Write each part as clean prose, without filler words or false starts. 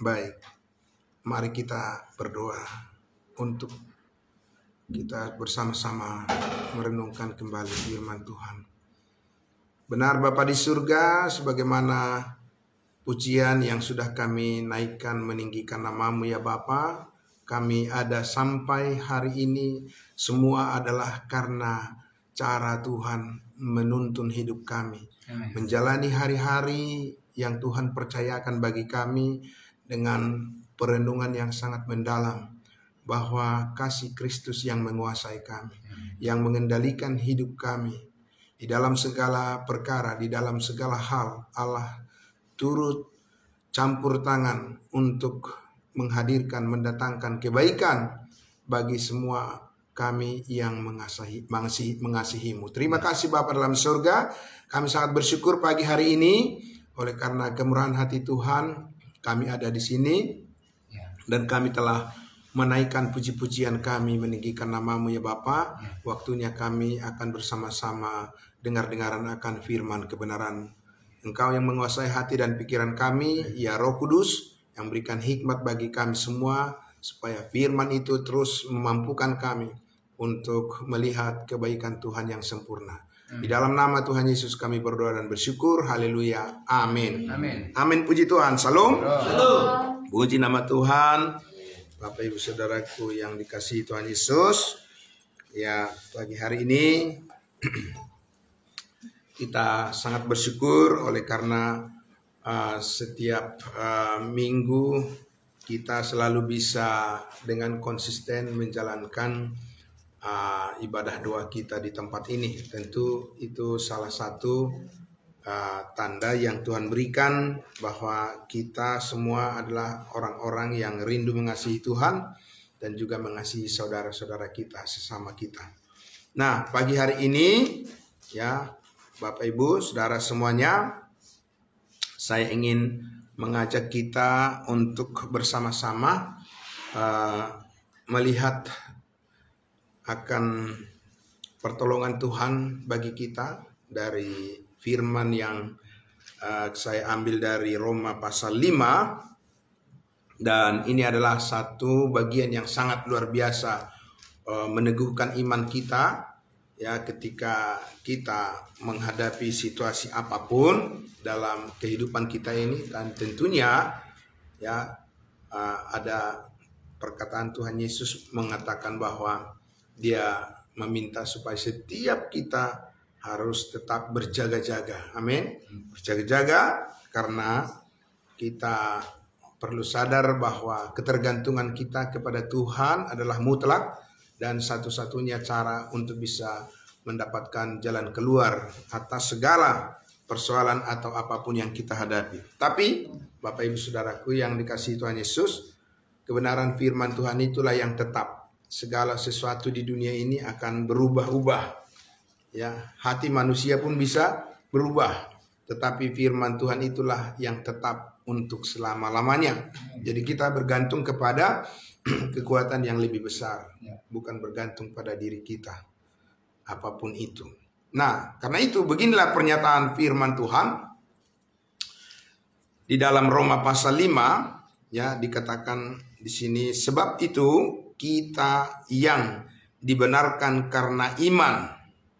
Baik, mari kita berdoa untuk kita bersama-sama merenungkan kembali firman Tuhan. Benar Bapa di surga, sebagaimana pujian yang sudah kami naikkan meninggikan nama-Mu ya Bapa, kami ada sampai hari ini semua adalah karena cara Tuhan menuntun hidup kami. Amen. Menjalani hari-hari yang Tuhan percayakan bagi kami dengan perenungan yang sangat mendalam bahwa kasih Kristus yang menguasai kami, yang mengendalikan hidup kami di dalam segala perkara, di dalam segala hal. Allah turut campur tangan untuk menghadirkan, mendatangkan kebaikan bagi semua kami yang mengasihi-Mu. Terima kasih Bapa dalam surga. Kami sangat bersyukur pagi hari ini oleh karena kemurahan hati Tuhan. Kami ada di sini dan kami telah menaikkan puji-pujian kami meninggikan nama-Mu ya Bapa. Waktunya kami akan bersama-sama dengar-dengaran akan firman kebenaran. Engkau yang menguasai hati dan pikiran kami, ya Roh Kudus, yang berikan hikmat bagi kami semua supaya firman itu terus memampukan kami untuk melihat kebaikan Tuhan yang sempurna. Di dalam nama Tuhan Yesus kami berdoa dan bersyukur. Haleluya. Amin. Amin. Amin. Puji Tuhan. Salam. Salam. Puji nama Tuhan. Bapak Ibu Saudaraku yang dikasihi Tuhan Yesus. Ya, pagi hari ini kita sangat bersyukur oleh karena setiap minggu kita selalu bisa dengan konsisten menjalankan ibadah doa kita di tempat ini. Tentu itu salah satu tanda yang Tuhan berikan bahwa kita semua adalah orang-orang yang rindu mengasihi Tuhan dan juga mengasihi saudara-saudara kita, sesama kita. Nah, pagi hari ini ya Bapak Ibu, saudara semuanya, saya ingin mengajak kita untuk bersama-sama melihat akan pertolongan Tuhan bagi kita dari firman yang saya ambil dari Roma pasal 5. Dan ini adalah satu bagian yang sangat luar biasa meneguhkan iman kita ya ketika kita menghadapi situasi apapun dalam kehidupan kita ini. Dan tentunya ya ada perkataan Tuhan Yesus mengatakan bahwa Dia meminta supaya setiap kita harus tetap berjaga-jaga. Amin. Berjaga-jaga karena kita perlu sadar bahwa ketergantungan kita kepada Tuhan adalah mutlak dan satu-satunya cara untuk bisa mendapatkan jalan keluar atas segala persoalan atau apapun yang kita hadapi. Tapi Bapak Ibu Saudaraku yang dikasihi Tuhan Yesus, kebenaran firman Tuhan itulah yang tetap. Segala sesuatu di dunia ini akan berubah-ubah. Ya, hati manusia pun bisa berubah, tetapi firman Tuhan itulah yang tetap untuk selama-lamanya. Jadi kita bergantung kepada kekuatan yang lebih besar, bukan bergantung pada diri kita, apapun itu. Nah, karena itu beginilah pernyataan firman Tuhan di dalam Roma pasal 5, ya dikatakan di sini, sebab itu kita yang dibenarkan karena iman,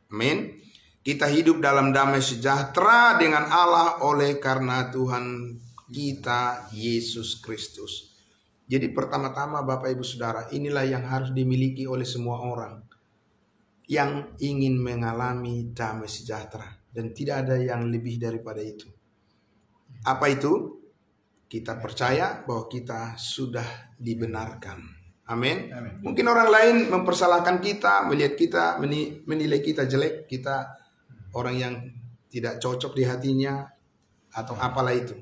amin, kita hidup dalam damai sejahtera dengan Allah oleh karena Tuhan kita Yesus Kristus. Jadi pertama-tama Bapak Ibu Saudara, inilah yang harus dimiliki oleh semua orang yang ingin mengalami damai sejahtera, dan tidak ada yang lebih daripada itu. Apa itu? Kita percaya bahwa kita sudah dibenarkan. Amin. Mungkin orang lain mempersalahkan kita, melihat kita, menilai kita jelek, kita orang yang tidak cocok di hatinya atau apalah itu.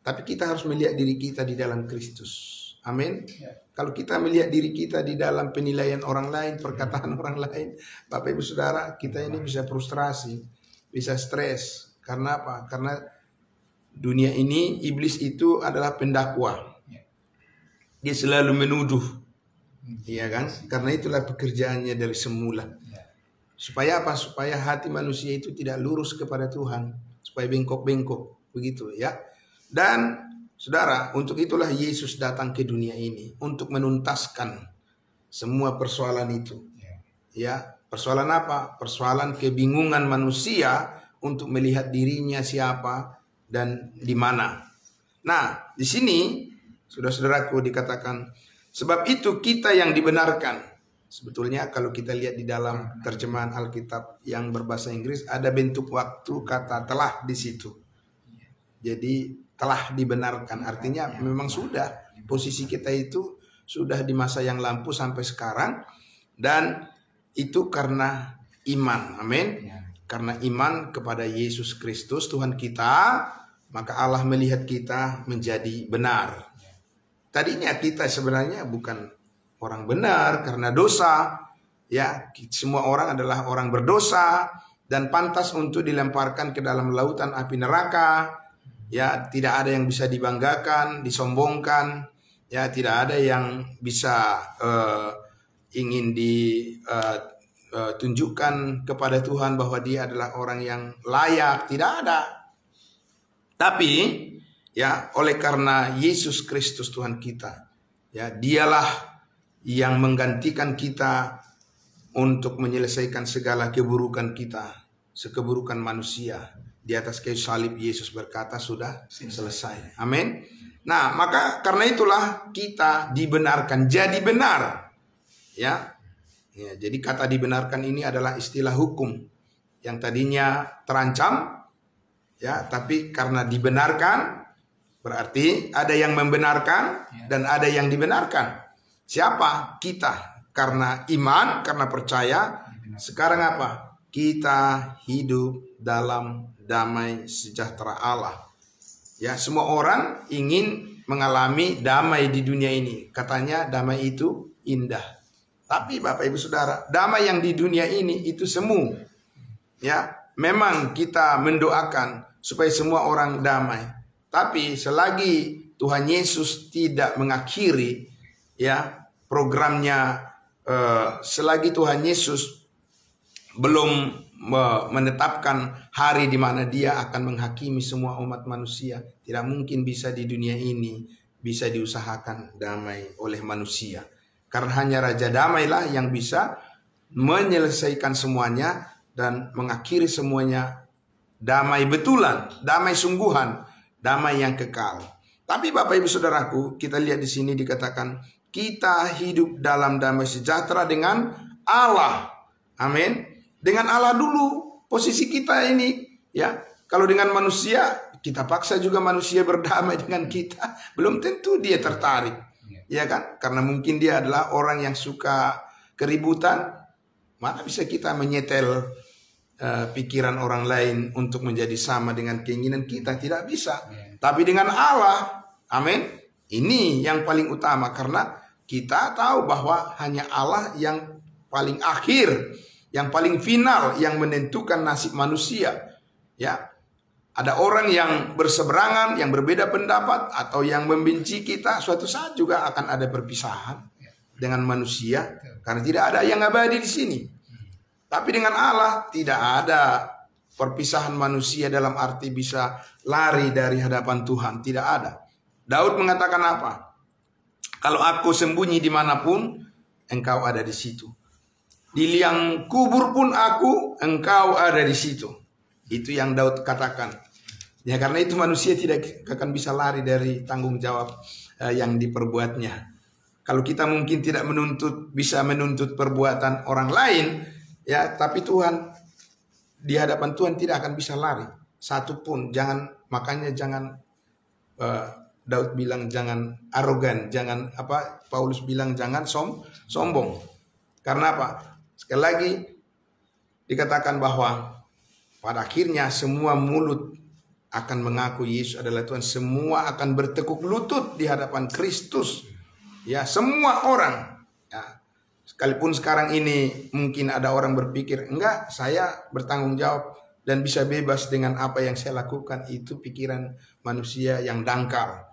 Tapi kita harus melihat diri kita di dalam Kristus. Amin. Kalau kita melihat diri kita di dalam penilaian orang lain, perkataan orang lain, Bapak Ibu Saudara, kita ini bisa frustrasi, bisa stres. Karena apa? Karena dunia ini iblis itu adalah pendakwa. Dia selalu menuduh, iya kan? Karena itulah pekerjaannya dari semula. Supaya apa? Supaya hati manusia itu tidak lurus kepada Tuhan, supaya bengkok-bengkok, begitu ya. Dan saudara, untuk itulah Yesus datang ke dunia ini untuk menuntaskan semua persoalan itu. Ya, persoalan apa? Persoalan kebingungan manusia untuk melihat dirinya siapa dan di mana. Nah, di sini saudara-saudaraku dikatakan, sebab itu kita yang dibenarkan. Sebetulnya kalau kita lihat di dalam terjemahan Alkitab yang berbahasa Inggris, ada bentuk waktu kata telah di situ. Jadi telah dibenarkan, artinya memang sudah, posisi kita itu sudah di masa yang lampu sampai sekarang. Dan itu karena iman, amin. Karena iman kepada Yesus Kristus Tuhan kita, maka Allah melihat kita menjadi benar. Tadinya kita sebenarnya bukan orang benar karena dosa. Ya, semua orang adalah orang berdosa dan pantas untuk dilemparkan ke dalam lautan api neraka. Ya, tidak ada yang bisa dibanggakan, disombongkan. Ya, tidak ada yang bisa ingin ditunjukkan kepada Tuhan bahwa dia adalah orang yang layak. Tidak ada. Tapi ya, oleh karena Yesus Kristus Tuhan kita, ya, dialah yang menggantikan kita untuk menyelesaikan segala keburukan kita, sekeburukan manusia. Di atas kayu salib Yesus berkata sudah selesai. Amin. Nah, maka karena itulah kita dibenarkan, jadi benar. Ya. Ya, jadi kata dibenarkan ini adalah istilah hukum yang tadinya terancam, Ya, tapi karena dibenarkan, berarti ada yang membenarkan dan ada yang dibenarkan. Siapa? Kita. Karena iman, karena percaya. Sekarang apa? Kita hidup dalam damai sejahtera Allah. Ya, semua orang ingin mengalami damai di dunia ini. Katanya damai itu indah. Tapi Bapak Ibu Saudara, damai yang di dunia ini itu semu. Ya, memang kita mendoakan supaya semua orang damai. Tapi selagi Tuhan Yesus tidak mengakhiri ya programnya, selagi Tuhan Yesus belum menetapkan hari di mana Dia akan menghakimi semua umat manusia, tidak mungkin bisa di dunia ini bisa diusahakan damai oleh manusia. Karena hanya Raja Damailah yang bisa menyelesaikan semuanya dan mengakhiri semuanya damai betulan, damai sungguhan, damai yang kekal. Tapi Bapak Ibu Saudaraku, kita lihat di sini dikatakan kita hidup dalam damai sejahtera dengan Allah. Amin. Dengan Allah dulu posisi kita ini, ya. Kalau dengan manusia, kita paksa juga manusia berdamai dengan kita, belum tentu dia tertarik. Ya kan? Karena mungkin dia adalah orang yang suka keributan. Mana bisa kita menyetel pikiran orang lain untuk menjadi sama dengan keinginan kita? Tidak bisa. Tapi dengan Allah, amin, ini yang paling utama. Karena kita tahu bahwa hanya Allah yang paling akhir, yang paling final, yang menentukan nasib manusia. Ya, ada orang yang berseberangan, yang berbeda pendapat, atau yang membenci kita. Suatu saat juga akan ada perpisahan dengan manusia, karena tidak ada yang abadi di sini. Tapi dengan Allah tidak ada perpisahan manusia dalam arti bisa lari dari hadapan Tuhan. Tidak ada. Daud mengatakan apa? Kalau aku sembunyi dimanapun, engkau ada di situ. Di liang kubur pun aku, engkau ada di situ. Itu yang Daud katakan. Ya, karena itu manusia tidak akan bisa lari dari tanggung jawab yang diperbuatnya. Kalau kita mungkin tidak bisa menuntut perbuatan orang lain, ya, tapi Tuhan, di hadapan Tuhan tidak akan bisa lari satu pun. Makanya jangan Daud bilang jangan arogan, jangan Paulus bilang jangan sombong. Karena apa? Sekali lagi dikatakan bahwa pada akhirnya semua mulut akan mengaku Yesus adalah Tuhan. Semua akan bertekuk lutut di hadapan Kristus. Ya, semua orang. Ya. Sekalipun sekarang ini mungkin ada orang berpikir, enggak, saya bertanggung jawab dan bisa bebas dengan apa yang saya lakukan. Itu pikiran manusia yang dangkal.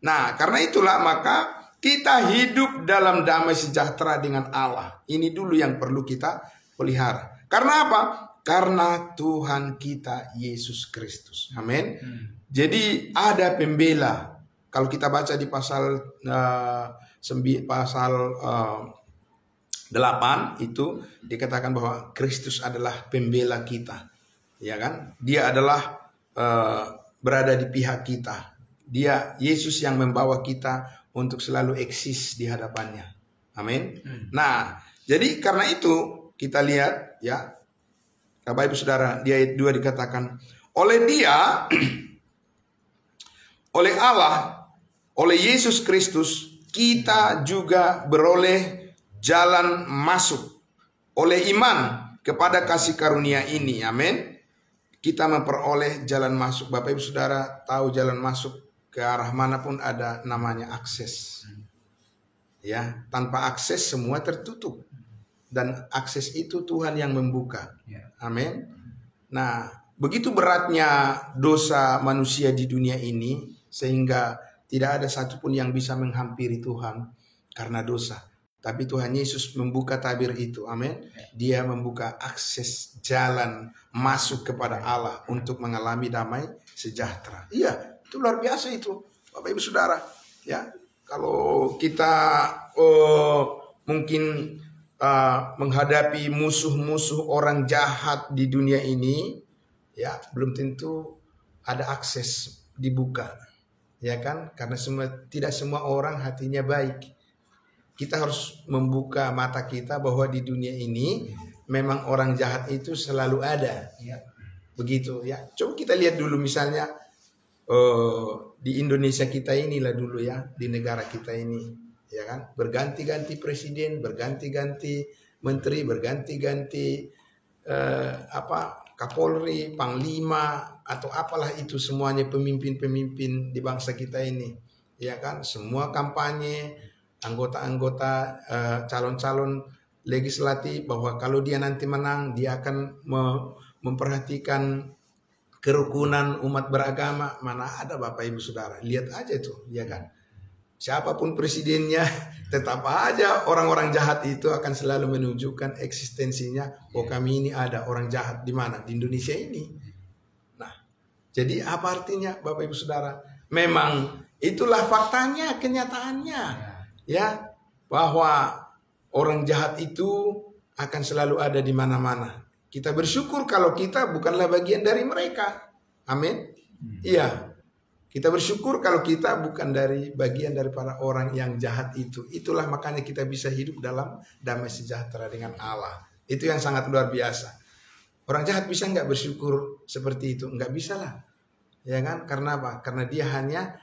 Nah, karena itulah maka kita hidup dalam damai sejahtera dengan Allah. Ini dulu yang perlu kita pelihara. Karena apa? Karena Tuhan kita Yesus Kristus. Amin. Jadi ada pembela. Kalau kita baca di pasal 8 itu dikatakan bahwa Kristus adalah pembela kita. Ya kan? Dia adalah berada di pihak kita. Dia Yesus yang membawa kita untuk selalu eksis di hadapannya. Amin. Nah, jadi karena itu kita lihat ya, Bapak Ibu Saudara, di ayat 2 dikatakan, oleh Dia, oleh Allah, oleh Yesus Kristus, kita juga beroleh jalan masuk oleh iman kepada kasih karunia ini. Amin. Kita memperoleh jalan masuk. Bapak Ibu Saudara tahu jalan masuk ke arah manapun ada namanya akses. Ya, tanpa akses semua tertutup. Dan akses itu Tuhan yang membuka. Amin. Nah, begitu beratnya dosa manusia di dunia ini sehingga tidak ada satupun yang bisa menghampiri Tuhan karena dosa. Tapi Tuhan Yesus membuka tabir itu. Amin. Dia membuka akses jalan masuk kepada Allah untuk mengalami damai sejahtera. Iya, itu luar biasa itu, Bapak Ibu Saudara. Ya, kalau kita mungkin menghadapi musuh-musuh orang jahat di dunia ini, ya belum tentu ada akses dibuka, ya kan? Karena tidak semua orang hatinya baik. Kita harus membuka mata kita bahwa di dunia ini memang orang jahat itu selalu ada. Begitu ya. Coba kita lihat dulu misalnya di Indonesia kita inilah dulu ya, di negara kita ini, ya kan, berganti-ganti presiden, berganti-ganti menteri, berganti-ganti Kapolri, Panglima atau apalah itu semuanya pemimpin-pemimpin di bangsa kita ini, ya kan, semua kampanye anggota-anggota calon-calon legislatif bahwa kalau dia nanti menang dia akan memperhatikan kerukunan umat beragama. Mana ada Bapak Ibu Saudara, lihat aja tuh, ya kan, siapapun presidennya tetap aja orang-orang jahat itu akan selalu menunjukkan eksistensinya. Oh, kami ini ada orang jahat di mana? Di Indonesia ini. Nah, jadi apa artinya Bapak Ibu Saudara? Memang itulah faktanya, kenyataannya, ya, bahwa orang jahat itu akan selalu ada di mana-mana. Kita bersyukur kalau kita bukanlah bagian dari mereka. Amin. Iya. Kita bersyukur kalau kita bukan dari bagian daripada orang yang jahat itu. Itulah makanya kita bisa hidup dalam damai sejahtera dengan Allah. Itu yang sangat luar biasa. Orang jahat bisa nggak bersyukur seperti itu? Nggak bisa lah. Ya kan? Karena apa? Karena dia hanya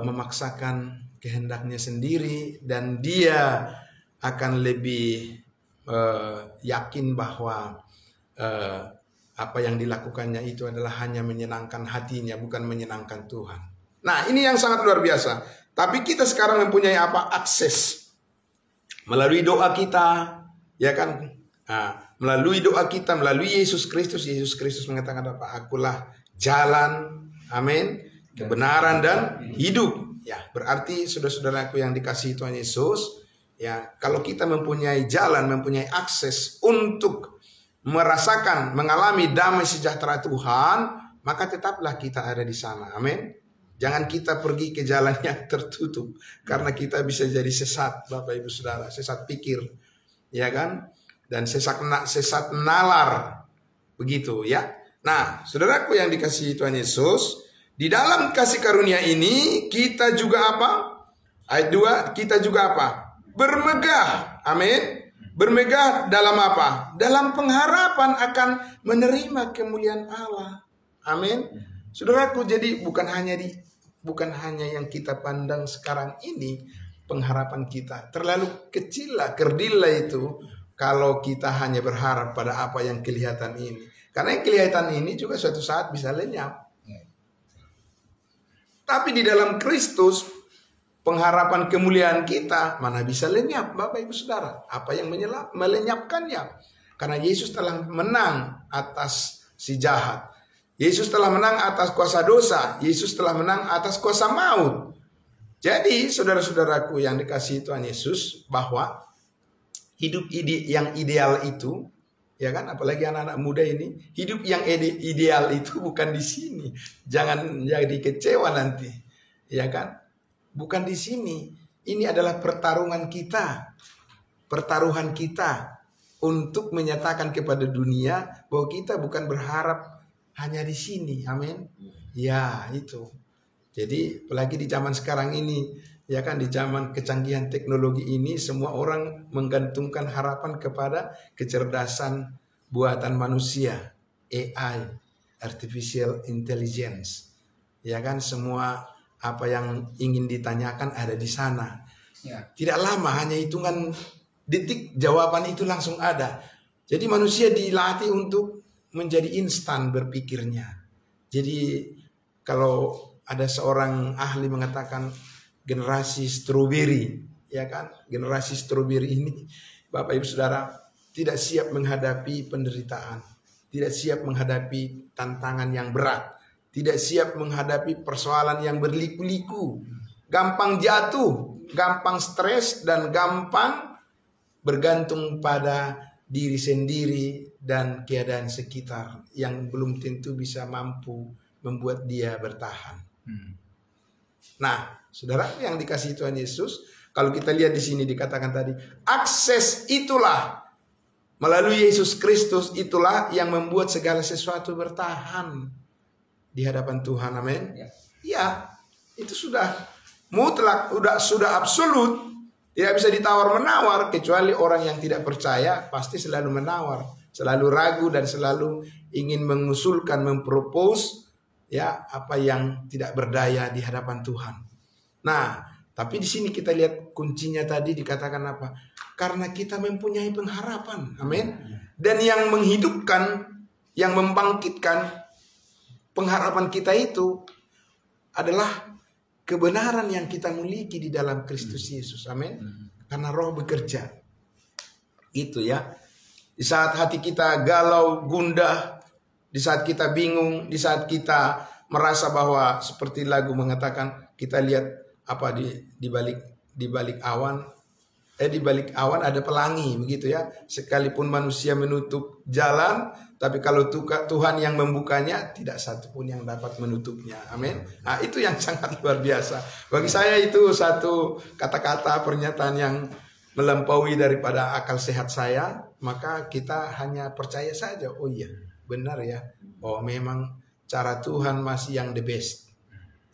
memaksakan kehendaknya sendiri. Dan dia akan lebih yakin bahwa apa yang dilakukannya itu adalah hanya menyenangkan hatinya, bukan menyenangkan Tuhan. Nah, ini yang sangat luar biasa. Tapi kita sekarang mempunyai apa? Akses melalui doa kita, ya kan? Nah, melalui doa kita, melalui Yesus Kristus. Yesus Kristus mengatakan apa? Akulah jalan, amin, kebenaran dan hidup. Ya, berarti saudara-saudaraku yang dikasihi Tuhan Yesus, ya, kalau kita mempunyai jalan, mempunyai akses untuk merasakan, mengalami damai sejahtera Tuhan, maka tetaplah kita ada di sana. Amin. Jangan kita pergi ke jalan yang tertutup, karena kita bisa jadi sesat, Bapak Ibu Saudara, sesat pikir, ya kan? Dan sesat nalar, begitu ya. Nah, saudaraku yang dikasihi Tuhan Yesus, di dalam kasih karunia ini kita juga apa? Ayat 2, kita juga apa? Bermegah, amin. Bermegah dalam apa? Dalam pengharapan akan menerima kemuliaan Allah, amin. Saudaraku, jadi bukan hanya yang kita pandang sekarang ini pengharapan kita. Terlalu kecil lah, kerdil lah itu kalau kita hanya berharap pada apa yang kelihatan ini. Karena yang kelihatan ini juga suatu saat bisa lenyap. Tapi di dalam Kristus, pengharapan kemuliaan kita mana bisa lenyap, Bapak Ibu Saudara. Apa yang melenyapkannya? Karena Yesus telah menang atas si jahat. Yesus telah menang atas kuasa dosa. Yesus telah menang atas kuasa maut. Jadi saudara-saudaraku yang dikasihi Tuhan Yesus, bahwa hidup yang ideal itu, ya kan, apalagi anak-anak muda ini, hidup yang ideal itu bukan di sini. Jangan jadi kecewa nanti, ya kan? Bukan di sini. Ini adalah pertarungan kita. Pertaruhan kita untuk menyatakan kepada dunia bahwa kita bukan berharap hanya di sini. Amin. Ya, itu. Jadi apalagi di zaman sekarang ini, ya kan, di zaman kecanggihan teknologi ini, semua orang menggantungkan harapan kepada kecerdasan buatan manusia, AI, artificial intelligence. Ya kan, semua apa yang ingin ditanyakan ada di sana. Ya. Tidak lama, hanya hitungan detik jawaban itu langsung ada. Jadi manusia dilatih untuk menjadi instan berpikirnya. Jadi kalau ada seorang ahli mengatakan generasi stroberi, ya kan? Generasi stroberi ini, Bapak Ibu Saudara, tidak siap menghadapi penderitaan, tidak siap menghadapi tantangan yang berat, tidak siap menghadapi persoalan yang berliku-liku, gampang jatuh, gampang stres, dan gampang bergantung pada diri sendiri dan keadaan sekitar yang belum tentu bisa mampu membuat dia bertahan. Nah, saudara yang dikasihi Tuhan Yesus, kalau kita lihat di sini dikatakan tadi, akses itulah melalui Yesus Kristus, itulah yang membuat segala sesuatu bertahan di hadapan Tuhan, amin. Ya, itu sudah mutlak, sudah absolut, tidak bisa ditawar menawar, kecuali orang yang tidak percaya pasti selalu menawar. selalu ragu dan selalu ingin mengusulkan, mempropose ya apa yang tidak berdaya di hadapan Tuhan. Nah, tapi di sini kita lihat kuncinya tadi dikatakan apa? Karena kita mempunyai pengharapan. Amin. Dan yang menghidupkan, yang membangkitkan pengharapan kita itu adalah kebenaran yang kita miliki di dalam Kristus Yesus. Amin. Karena Roh bekerja. Itu ya. Di saat hati kita galau, gundah, di saat kita bingung, di saat kita merasa bahwa seperti lagu mengatakan, kita lihat apa di balik awan, di balik awan ada pelangi, begitu ya. Sekalipun manusia menutup jalan, tapi kalau Tuhan yang membukanya, tidak satu pun yang dapat menutupnya. Amin. Nah, itu yang sangat luar biasa. Bagi saya itu satu kata-kata pernyataan yang melampaui daripada akal sehat saya. Maka kita hanya percaya saja. Oh iya, benar ya. Oh memang cara Tuhan masih yang the best.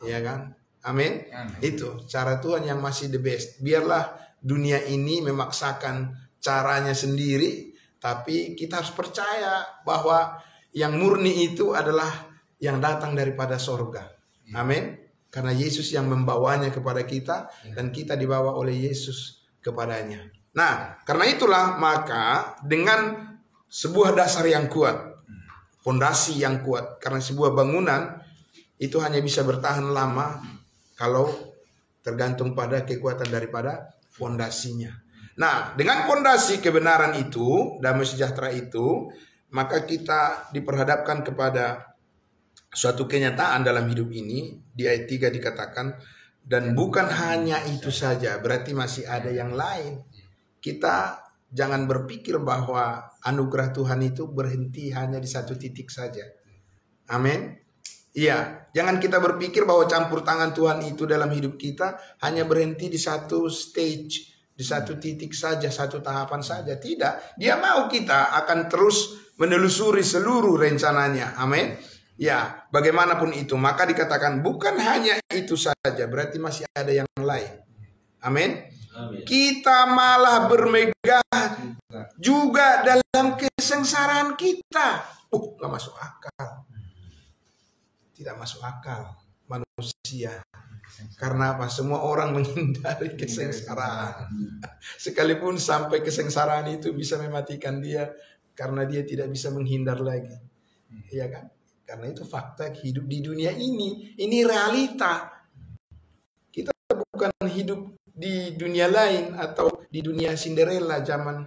Ya kan? Amin. Itu cara Tuhan yang masih the best. Biarlah dunia ini memaksakan caranya sendiri, tapi kita harus percaya bahwa yang murni itu adalah yang datang daripada sorga. Amin. Karena Yesus yang membawanya kepada kita dan kita dibawa oleh Yesus kepadanya. Nah, karena itulah maka dengan sebuah dasar yang kuat, fondasi yang kuat, karena sebuah bangunan itu hanya bisa bertahan lama kalau tergantung pada kekuatan daripada fondasinya. Nah, dengan fondasi kebenaran itu, damai sejahtera itu, maka kita diperhadapkan kepada suatu kenyataan dalam hidup ini. Di ayat 3 dikatakan, dan bukan hanya itu saja, berarti masih ada yang lain. Kita jangan berpikir bahwa anugerah Tuhan itu berhenti hanya di satu titik saja. Amin. Iya, jangan kita berpikir bahwa campur tangan Tuhan itu dalam hidup kita hanya berhenti di satu stage, di satu titik saja, satu tahapan saja. Tidak, Dia mau kita akan terus menelusuri seluruh rencananya. Amin. Ya, bagaimanapun itu, maka dikatakan bukan hanya itu saja, berarti masih ada yang lain. Amin. Kita malah bermegah juga dalam kesengsaraan kita. Gak masuk akal. Tidak masuk akal manusia. Karena apa? Semua orang menghindari kesengsaraan. Sekalipun sampai kesengsaraan itu bisa mematikan dia, karena dia tidak bisa menghindar lagi. Iya kan? Karena itu fakta hidup di dunia ini. Ini realita. Kita bukan hidup di dunia lain atau di dunia Cinderella zaman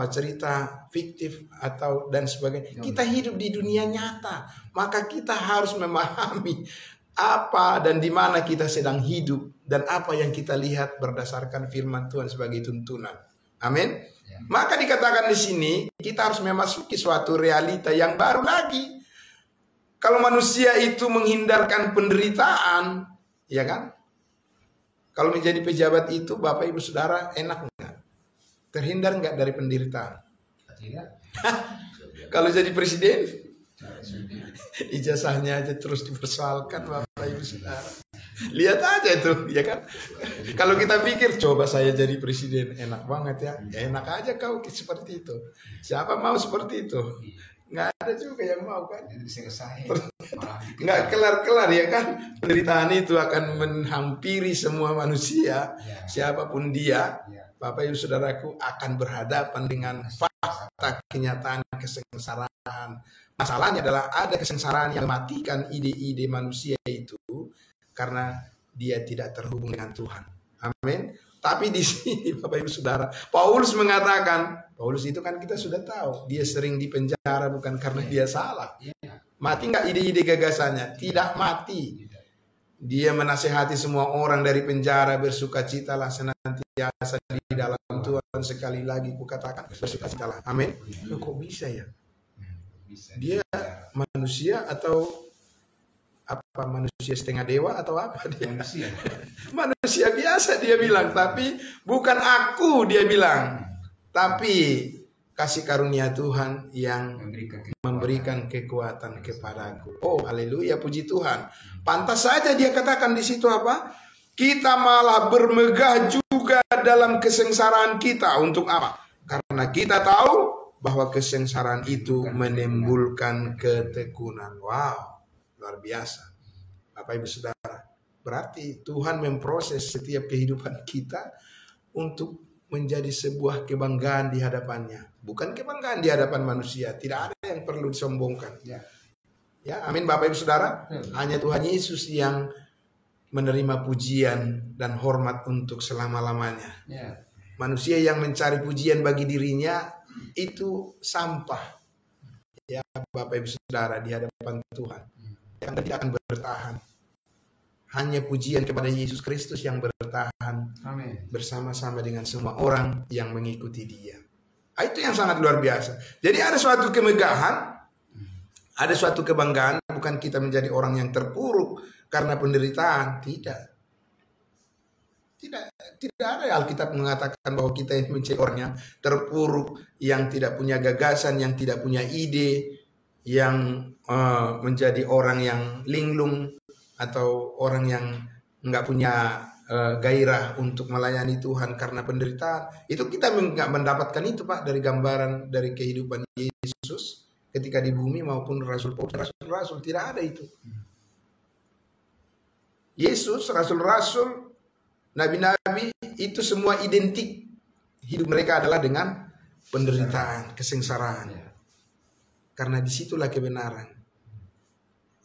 cerita fiktif atau dan sebagainya. Kita hidup di dunia nyata. Maka kita harus memahami apa dan di mana kita sedang hidup dan apa yang kita lihat berdasarkan firman Tuhan sebagai tuntunan. Amin. Maka dikatakan di sini kita harus memasuki suatu realita yang baru lagi. Kalau manusia itu menghindarkan penderitaan, ya kan? Kalau menjadi pejabat itu, Bapak Ibu Saudara, enak nggak? Terhindar nggak dari penderitaan? Tidak. Kalau jadi presiden, ijazahnya aja terus dipersoalkan, Bapak Ibu Saudara. Lihat aja itu, ya kan? Kalau kita pikir, coba saya jadi presiden, enak banget ya. Ya enak aja kau seperti itu. Siapa mau seperti itu? Nggak ada juga yang mau kan? Nggak kelar-kelar ya kan? Penderitaan itu akan menghampiri semua manusia, siapapun dia. Bapak Ibu Saudaraku akan berhadapan dengan fakta kenyataan kesengsaraan. Masalahnya adalah ada kesengsaraan yang mematikan ide-ide manusia itu karena dia tidak terhubung dengan Tuhan. Amin. Tapi di sini Bapak Ibu Saudara, Paulus mengatakan, Paulus itu kan kita sudah tahu, dia sering dipenjara bukan karena dia salah. Mati nggak ide-ide gagasannya? Tidak mati. Dia menasehati semua orang dari penjara, bersukacitalah senantiasa di dalam Tuhan. Sekali lagi kukatakan, bersukacitalah. Amin. Kok bisa ya? Dia manusia atau apa, manusia setengah dewa atau apa dia? Manusia biasa dia bilang, tapi bukan aku dia bilang, tapi kasih karunia Tuhan yang memberikan kekuatan kepadaku. Oh haleluya, puji Tuhan. Pantas saja dia katakan di situ apa? Kita malah bermegah juga dalam kesengsaraan kita. Untuk apa? Karena kita tahu bahwa kesengsaraan itu menimbulkan ketekunan. Wow, luar biasa. Bapak Ibu Saudara, berarti Tuhan memproses setiap kehidupan kita untuk menjadi sebuah kebanggaan di hadapannya. Bukan kebanggaan di hadapan manusia. Tidak ada yang perlu disombongkan. Ya, amin Bapak Ibu Saudara. Hanya Tuhan Yesus yang menerima pujian dan hormat untuk selama-lamanya. Manusia yang mencari pujian bagi dirinya itu sampah. Ya Bapak Ibu Saudara, di hadapan Tuhan. Yang tidak akan bertahan. Hanya pujian kepada Yesus Kristus yang bertahan. Amin. Bersama-sama dengan semua orang yang mengikuti Dia. Itu yang sangat luar biasa. Jadi ada suatu kemegahan, ada suatu kebanggaan. Bukan kita menjadi orang yang terpuruk karena penderitaan. Tidak ada. Alkitab mengatakan bahwa kita yang menjadi orang yang terpuruk, yang tidak punya gagasan, yang tidak punya ide, yang menjadi orang yang linglung atau orang yang nggak punya gairah untuk melayani Tuhan karena penderitaan. Itu kita nggak mendapatkan itu Pak dari gambaran dari kehidupan Yesus ketika di bumi maupun Rasul Paulus. Rasul tidak ada itu. Yesus, rasul-rasul, nabi-nabi itu semua identik. Hidup mereka adalah dengan penderitaan, kesengsaraan. Karena disitulah kebenaran.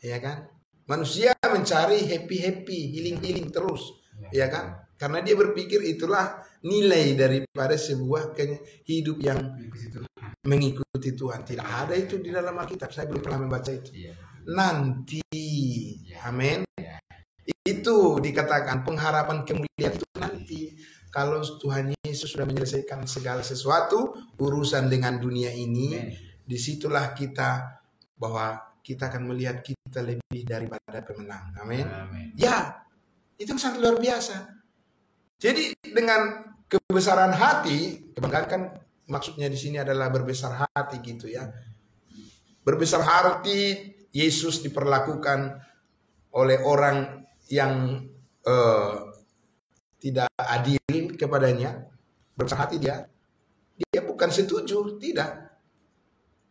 Ya kan? Manusia mencari happy-happy, healing-healing terus. Ya kan? Karena dia berpikir itulah nilai daripada sebuah hidup yang mengikuti Tuhan. Tidak ada itu di dalam Alkitab. Saya belum pernah membaca itu. Nanti. Amin. Itu dikatakan pengharapan kemuliaan itu nanti. Kalau Tuhan Yesus sudah menyelesaikan segala sesuatu, urusan dengan dunia ini, disitulah kita bahwa kita akan melihat kita lebih daripada pemenang. Amin. Ya, itu sangat luar biasa. Jadi dengan kebesaran hati, kebanggaan kan maksudnya di sini adalah berbesar hati gitu ya. Berbesar hati, Yesus diperlakukan oleh orang yang tidak adil kepadanya. Berbesar hati dia bukan setuju, tidak.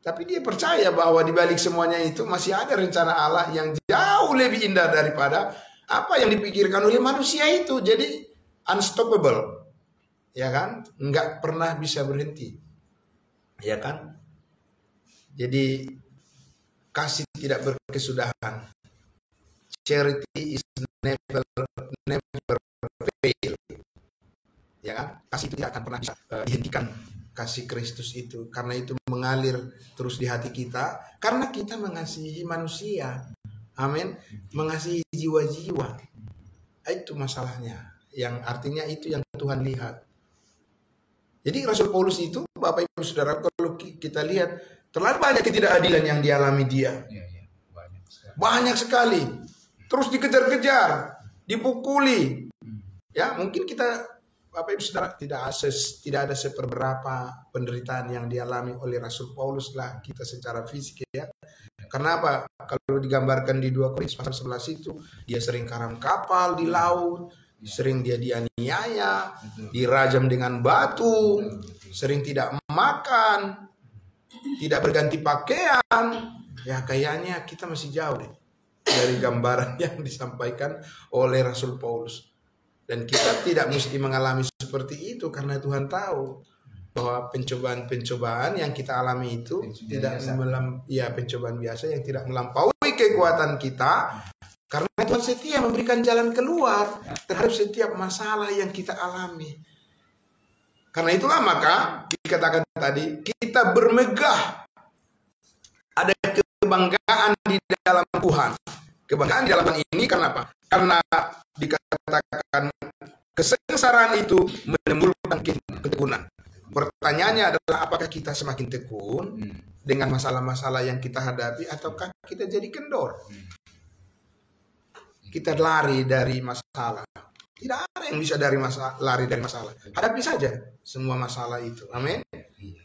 Tapi dia percaya bahwa di balik semuanya itu masih ada rencana Allah yang jauh lebih indah daripada apa yang dipikirkan oleh manusia itu. Jadi unstoppable. Ya kan? Enggak pernah bisa berhenti. Ya kan? Jadi kasih tidak berkesudahan. Charity is never fail. Ya kan? Kasih itu tidak akan pernah bisa dihentikan. Kasih Kristus itu, karena itu mengalir terus di hati kita, karena kita mengasihi manusia. Amin. Mengasihi jiwa-jiwa. Itu masalahnya. Yang artinya itu yang Tuhan lihat. Jadi Rasul Paulus itu, Bapak Ibu Saudara, kalau kita lihat terlalu banyak ketidakadilan yang dialami dia. Banyak sekali. Terus dikejar-kejar, dipukuli. Ya, mungkin kita Bapak Ibu Saudara tidak ada seperberapa penderitaan yang dialami oleh Rasul Paulus lah kita secara fisik ya. Kenapa? Kalau digambarkan di 2 Korintus pasal 11 itu, dia sering karam kapal di laut, sering dia dianiaya, dirajam dengan batu, sering tidak makan, tidak berganti pakaian. Ya kayaknya kita masih jauh deh dari gambaran yang disampaikan oleh Rasul Paulus. Dan kita tidak mesti mengalami seperti itu karena Tuhan tahu bahwa pencobaan-pencobaan yang kita alami itu pencobaan biasa yang tidak melampaui kekuatan kita, karena Tuhan setia memberikan jalan keluar terhadap setiap masalah yang kita alami. Karena itulah maka dikatakan tadi kita bermegah, ada kebanggaan di dalam Tuhan. Kebanggaan di dalam ini karena apa? Karena dikatakan kesengsaraan itu menimbulkan ketekunan. Pertanyaannya adalah apakah kita semakin tekun dengan masalah-masalah yang kita hadapi ataukah kita jadi kendor? Kita lari dari masalah. Tidak ada yang bisa lari dari masalah. Hadapi saja semua masalah itu. Amin.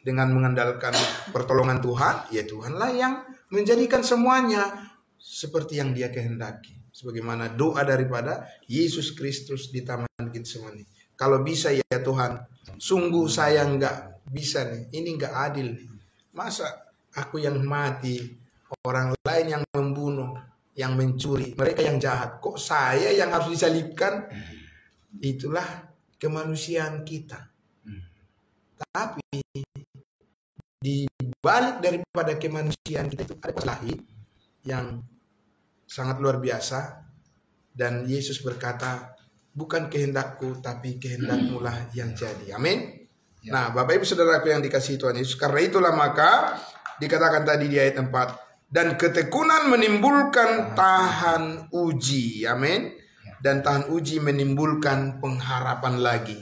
Dengan mengandalkan pertolongan Tuhan, ya Tuhanlah yang menjadikan semuanya seperti yang Dia kehendaki. Sebagaimana doa daripada Yesus Kristus di Taman Getsemani. Kalau bisa ya Tuhan, sungguh saya nggak bisa nih, ini nggak adil nih. Masa aku yang mati, orang lain yang membunuh, yang mencuri, mereka yang jahat, kok saya yang harus disalibkan? Itulah kemanusiaan kita. Tapi di balik daripada kemanusiaan kita itu ada ilahi yang sangat luar biasa. Dan Yesus berkata, bukan kehendakku tapi kehendakmu lah yang jadi. Amin. Nah, Bapak Ibu Saudaraku yang dikasihi Tuhan Yesus, karena itulah maka dikatakan tadi di ayat 4, dan ketekunan menimbulkan tahan uji. Amin. Dan tahan uji menimbulkan pengharapan lagi.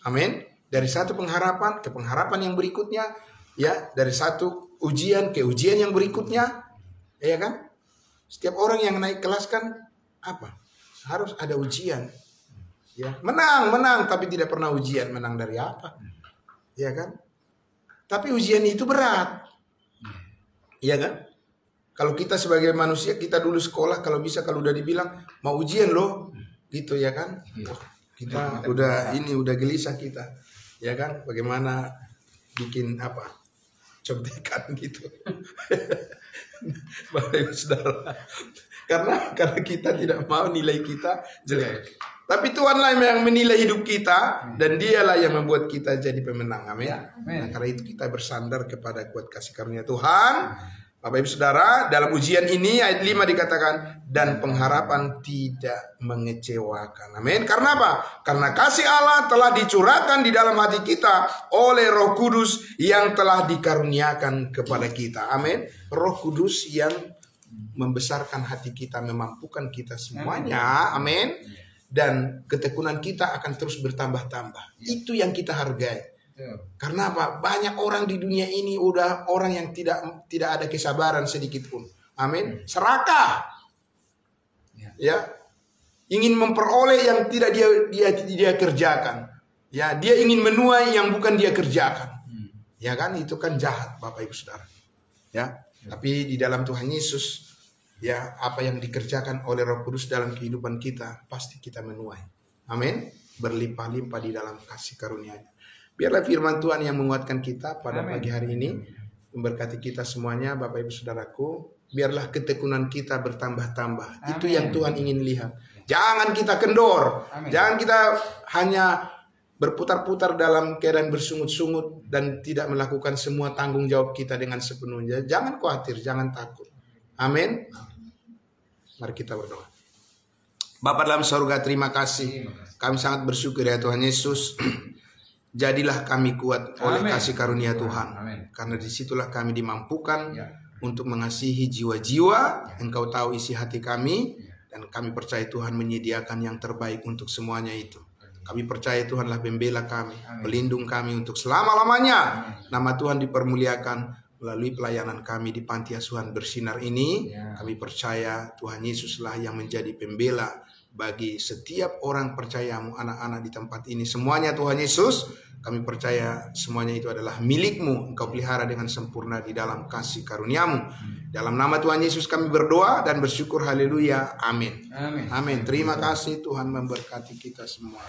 Amin. Dari satu pengharapan ke pengharapan yang berikutnya, ya, dari satu ujian ke ujian yang berikutnya, ya kan? Setiap orang yang naik kelas kan apa? Harus ada ujian. Ya, menang, tapi tidak pernah ujian. Menang dari apa? Ya kan? Tapi ujian itu berat. Ya kan? Kalau kita sebagai manusia, kita dulu sekolah kalau udah dibilang mau ujian loh, gitu ya kan? Wah, kita udah gelisah kita. Ya kan? Bagaimana bikin apa? Contekan gitu. Bapak Ibu Saudara. Karena kita tidak mau nilai kita jelek. Tapi Tuhanlah yang menilai hidup kita, dan Dialah yang membuat kita jadi pemenang. Amin. Nah, karena itu kita bersandar kepada kuat kasih karunia Tuhan. Bapak Ibu Saudara, dalam ujian ini ayat 5 dikatakan, dan pengharapan tidak mengecewakan. Amin. Karena apa? Karena kasih Allah telah dicurahkan di dalam hati kita oleh Roh Kudus yang telah dikaruniakan kepada kita. Amin. Roh Kudus yang membesarkan hati kita, memampukan kita semuanya. Amin. Dan ketekunan kita akan terus bertambah-tambah. Itu yang kita hargai. Karena apa? Banyak orang di dunia ini udah orang yang tidak ada kesabaran sedikit pun. Amin. Serakah. Ya. Ingin memperoleh yang tidak dia kerjakan. Ya, dia ingin menuai yang bukan dia kerjakan. Ya kan? Itu kan jahat, Bapak Ibu Saudara. Ya. Tapi di dalam Tuhan Yesus, ya, apa yang dikerjakan oleh Roh Kudus dalam kehidupan kita pasti kita menuai. Amin. Berlimpah-limpah di dalam kasih karunia-Nya. Biarlah firman Tuhan yang menguatkan kita pada pagi hari ini, memberkati kita semuanya, Bapak Ibu Saudaraku. Biarlah ketekunan kita bertambah-tambah. Itu yang Tuhan ingin lihat. Jangan kita kendor. Jangan kita hanya berputar-putar dalam keadaan bersungut-sungut dan tidak melakukan semua tanggung jawab kita dengan sepenuhnya. Jangan khawatir, jangan takut. Amin. Mari kita berdoa. Bapa dalam surga, terima kasih. Kami sangat bersyukur ya Tuhan Yesus. Jadilah kami kuat oleh kasih karunia Tuhan. Karena disitulah kami dimampukan untuk mengasihi jiwa-jiwa. Engkau tahu isi hati kami. Dan kami percaya Tuhan menyediakan yang terbaik untuk semuanya itu. Kami percaya Tuhanlah pembela kami, pelindung kami untuk selama-lamanya. Nama Tuhan dipermuliakan melalui pelayanan kami di Panti Asuhan Bersinar ini. Kami percaya Tuhan Yesuslah yang menjadi pembela bagi setiap orang percayamu, anak-anak di tempat ini. Semuanya Tuhan Yesus, kami percaya semuanya itu adalah milikmu. Engkau pelihara dengan sempurna di dalam kasih karuniamu. Dalam nama Tuhan Yesus kami berdoa dan bersyukur. Haleluya. Amin. Amin. Terima kasih, Tuhan memberkati kita semua.